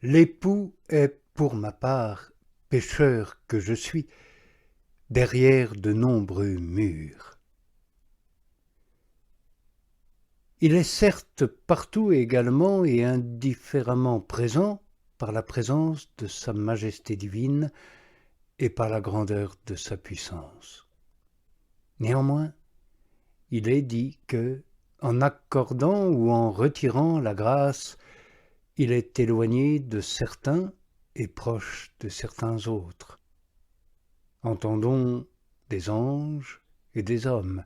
L'époux est, pour ma part, pécheur que je suis, derrière de nombreux murs. Il est certes partout également et indifféremment présent par la présence de sa majesté divine et par la grandeur de sa puissance. Néanmoins, il est dit que, en accordant ou en retirant la grâce, il est éloigné de certains et proche de certains autres. Entendons des anges et des hommes,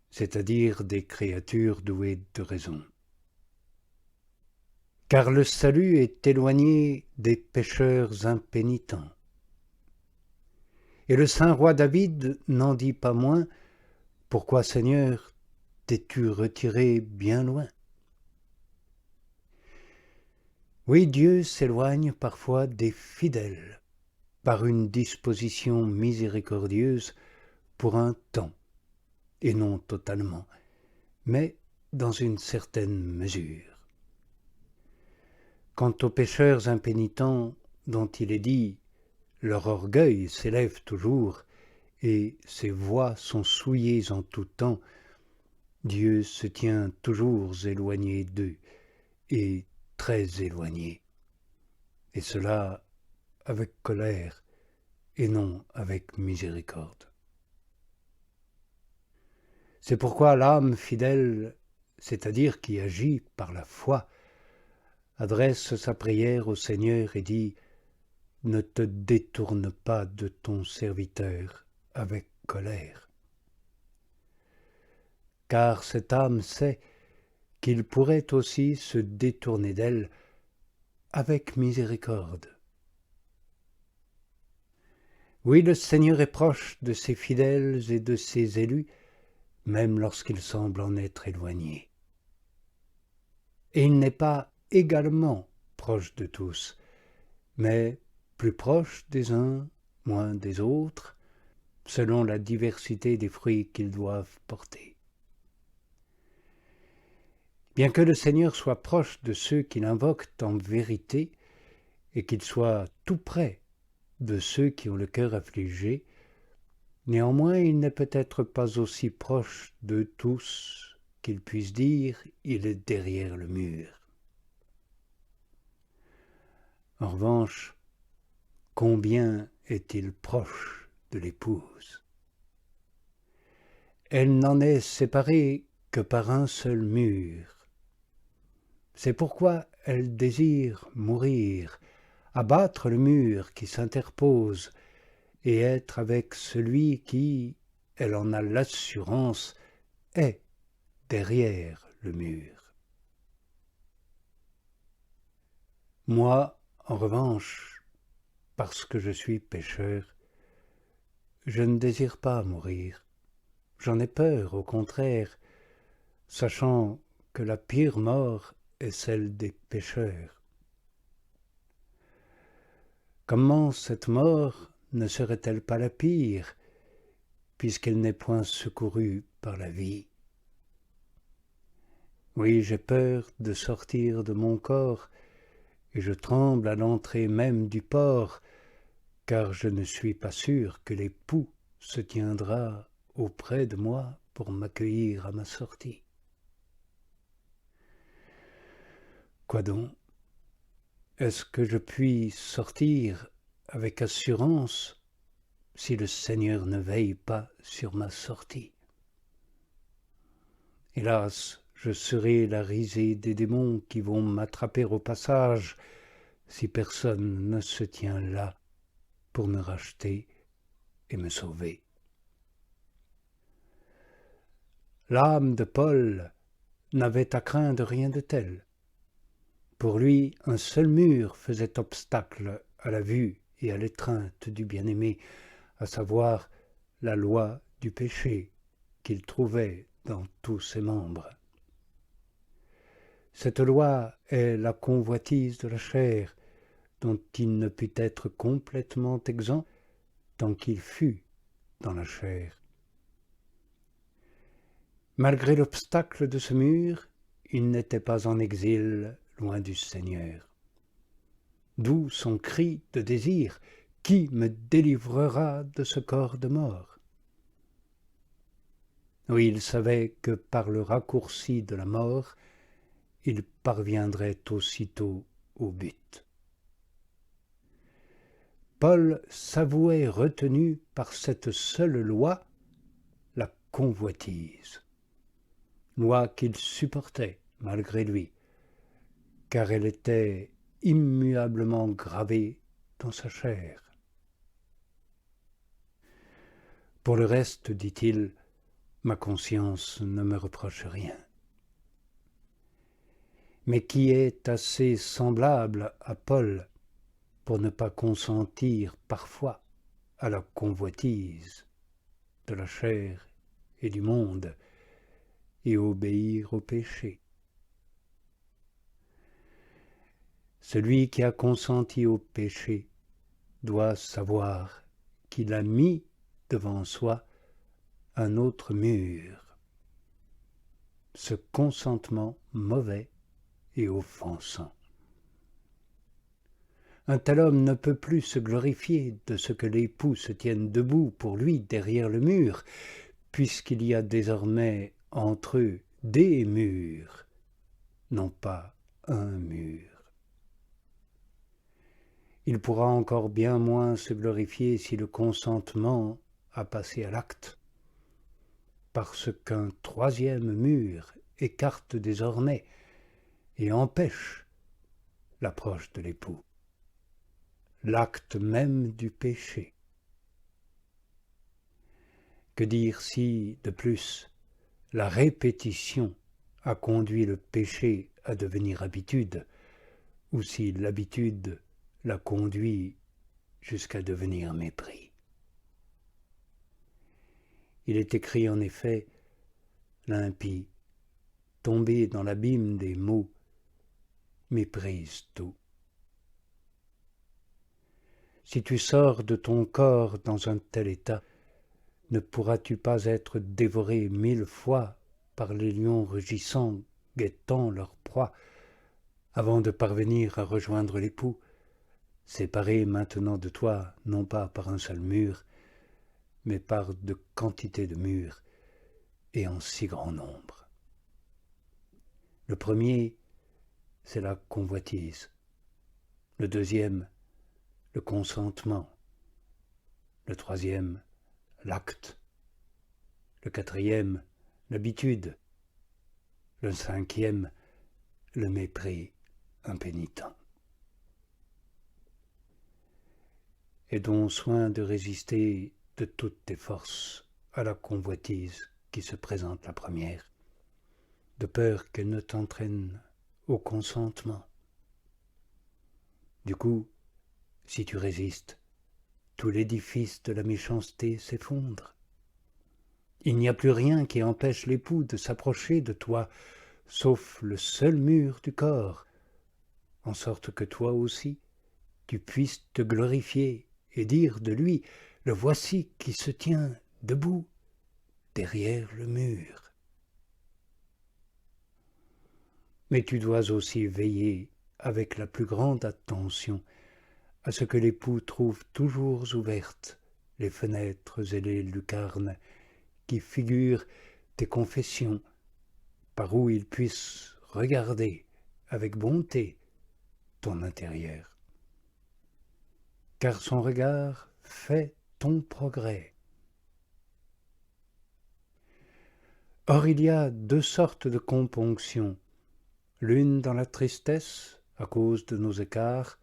c'est-à-dire des créatures douées de raison. Car le salut est éloigné des pécheurs impénitents. Et le saint roi David n'en dit pas moins « Pourquoi, Seigneur, t'es-tu retiré bien loin ?» Oui, Dieu s'éloigne parfois des fidèles par une disposition miséricordieuse pour un temps, et non totalement, mais dans une certaine mesure. Quant aux pécheurs impénitents dont il est dit « leur orgueil s'élève toujours et ses voies sont souillées en tout temps », Dieu se tient toujours éloigné d'eux, et très éloigné, et cela avec colère et non avec miséricorde. C'est pourquoi l'âme fidèle, c'est-à-dire qui agit par la foi, adresse sa prière au Seigneur et dit « Ne te détourne pas de ton serviteur avec colère. » Car cette âme sait qu'il pourrait aussi se détourner d'elle avec miséricorde. Oui, le Seigneur est proche de ses fidèles et de ses élus, même lorsqu'ils semblent en être éloignés. Et il n'est pas également proche de tous, mais plus proche des uns, moins des autres, selon la diversité des fruits qu'ils doivent porter. Bien que le Seigneur soit proche de ceux qui l'invoquent en vérité, et qu'il soit tout près de ceux qui ont le cœur affligé, néanmoins il n'est peut-être pas aussi proche de tous qu'il puisse dire « il est derrière le mur ». En revanche, combien est-il proche de l'épouse? Elle n'en est séparée que par un seul mur. C'est pourquoi elle désire mourir, abattre le mur qui s'interpose et être avec celui qui, elle en a l'assurance, est derrière le mur. Moi, en revanche, parce que je suis pécheur, je ne désire pas mourir. J'en ai peur, au contraire, sachant que la pire mort est celle des pécheurs. Comment cette mort ne serait-elle pas la pire, puisqu'elle n'est point secourue par la vie? Oui, j'ai peur de sortir de mon corps, et je tremble à l'entrée même du port, car je ne suis pas sûr que l'époux se tiendra auprès de moi pour m'accueillir à ma sortie. Quoi donc? Est-ce que je puis sortir avec assurance si le Seigneur ne veille pas sur ma sortie? Hélas, je serai la risée des démons qui vont m'attraper au passage si personne ne se tient là pour me racheter et me sauver. L'âme de Paul n'avait à craindre rien de tel. Pour lui, un seul mur faisait obstacle à la vue et à l'étreinte du bien-aimé, à savoir la loi du péché qu'il trouvait dans tous ses membres. Cette loi est la convoitise de la chair, dont il ne put être complètement exempt tant qu'il fut dans la chair. Malgré l'obstacle de ce mur, il n'était pas en exil loin du Seigneur. d'où son cri de désir, qui me délivrera de ce corps de mort? Oui, il savait que par le raccourci de la mort, il parviendrait aussitôt au but. Paul s'avouait retenu par cette seule loi, la convoitise, loi qu'il supportait malgré lui, car elle était immuablement gravée dans sa chair. Pour le reste, dit-il, ma conscience ne me reproche rien. Mais qui est assez semblable à Paul pour ne pas consentir parfois à la convoitise de la chair et du monde et obéir au péché? Celui qui a consenti au péché doit savoir qu'il a mis devant soi un autre mur, ce consentement mauvais et offensant. Un tel homme ne peut plus se glorifier de ce que l'époux se tienne debout pour lui derrière le mur, puisqu'il y a désormais entre eux des murs, non pas un mur. Il pourra encore bien moins se glorifier si le consentement a passé à l'acte, parce qu'un troisième mur écarte désormais et empêche l'approche de l'époux, l'acte même du péché. Que dire si, de plus, la répétition a conduit le péché à devenir habitude, ou si l'habitude l'a conduit jusqu'à devenir mépris. Il est écrit en effet, l'impie, tombé dans l'abîme des maux, méprise tout. Si tu sors de ton corps dans un tel état, ne pourras-tu pas être dévoré 1000 fois par les lions rugissants guettant leur proie, avant de parvenir à rejoindre l'époux, séparé maintenant de toi, non pas par un seul mur, mais par de quantités de murs, et en si grand nombre. Le premier, c'est la convoitise. Le deuxième, le consentement. Le troisième, l'acte. Le quatrième, l'habitude. Le cinquième, le mépris impénitent. Et dont soin de résister de toutes tes forces à la convoitise qui se présente la première, de peur qu'elle ne t'entraîne au consentement. Du coup, si tu résistes, tout l'édifice de la méchanceté s'effondre. Il n'y a plus rien qui empêche l'époux de s'approcher de toi, sauf le seul mur du corps, en sorte que toi aussi, tu puisses te glorifier et dire de lui, le voici qui se tient debout derrière le mur. Mais tu dois aussi veiller avec la plus grande attention à ce que l'époux trouve toujours ouvertes les fenêtres et les lucarnes qui figurent tes confessions, par où il puisse regarder avec bonté ton intérieur. Car son regard fait ton progrès. Or il y a deux sortes de componctions, l'une dans la tristesse à cause de nos écarts,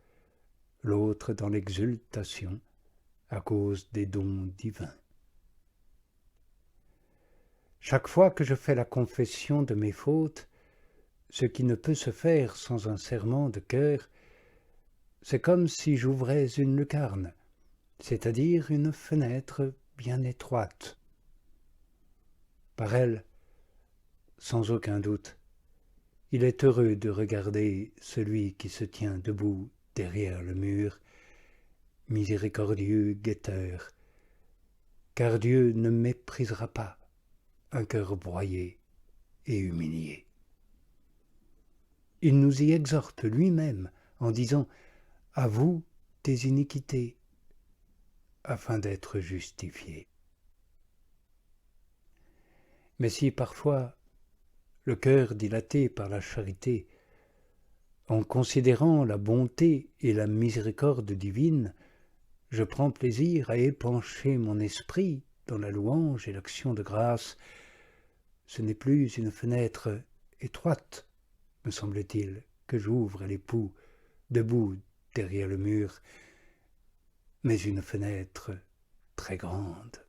l'autre dans l'exultation à cause des dons divins. Chaque fois que je fais la confession de mes fautes, ce qui ne peut se faire sans un serment de cœur, c'est comme si j'ouvrais une lucarne, c'est-à-dire une fenêtre bien étroite. Par elle, sans aucun doute, il est heureux de regarder celui qui se tient debout derrière le mur, miséricordieux guetteur, car Dieu ne méprisera pas un cœur broyé et humilié. Il nous y exhorte lui-même en disant avoue tes iniquités, afin d'être justifié. Mais si parfois, le cœur dilaté par la charité, en considérant la bonté et la miséricorde divine, je prends plaisir à épancher mon esprit dans la louange et l'action de grâce, ce n'est plus une fenêtre étroite, me semble-t-il, que j'ouvre à l'époux, debout derrière le mur, mais une fenêtre très grande.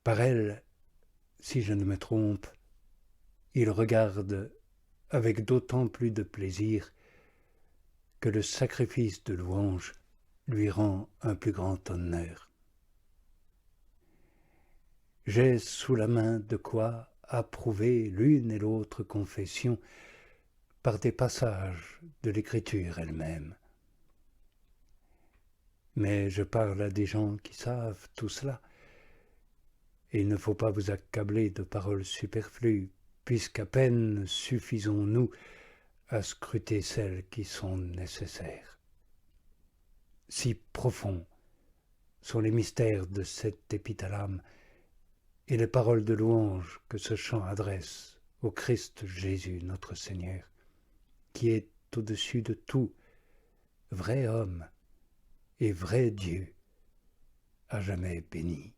Par elle, si je ne me trompe, il regarde avec d'autant plus de plaisir que le sacrifice de louange lui rend un plus grand honneur. J'ai sous la main de quoi approuver l'une et l'autre confession par des passages de l'Écriture elle-même. Mais je parle à des gens qui savent tout cela, et il ne faut pas vous accabler de paroles superflues, puisqu'à peine suffisons-nous à scruter celles qui sont nécessaires. Si profonds sont les mystères de cet épithalame et les paroles de louange que ce chant adresse au Christ Jésus notre Seigneur, qui est au-dessus de tout, vrai homme et vrai Dieu, à jamais béni.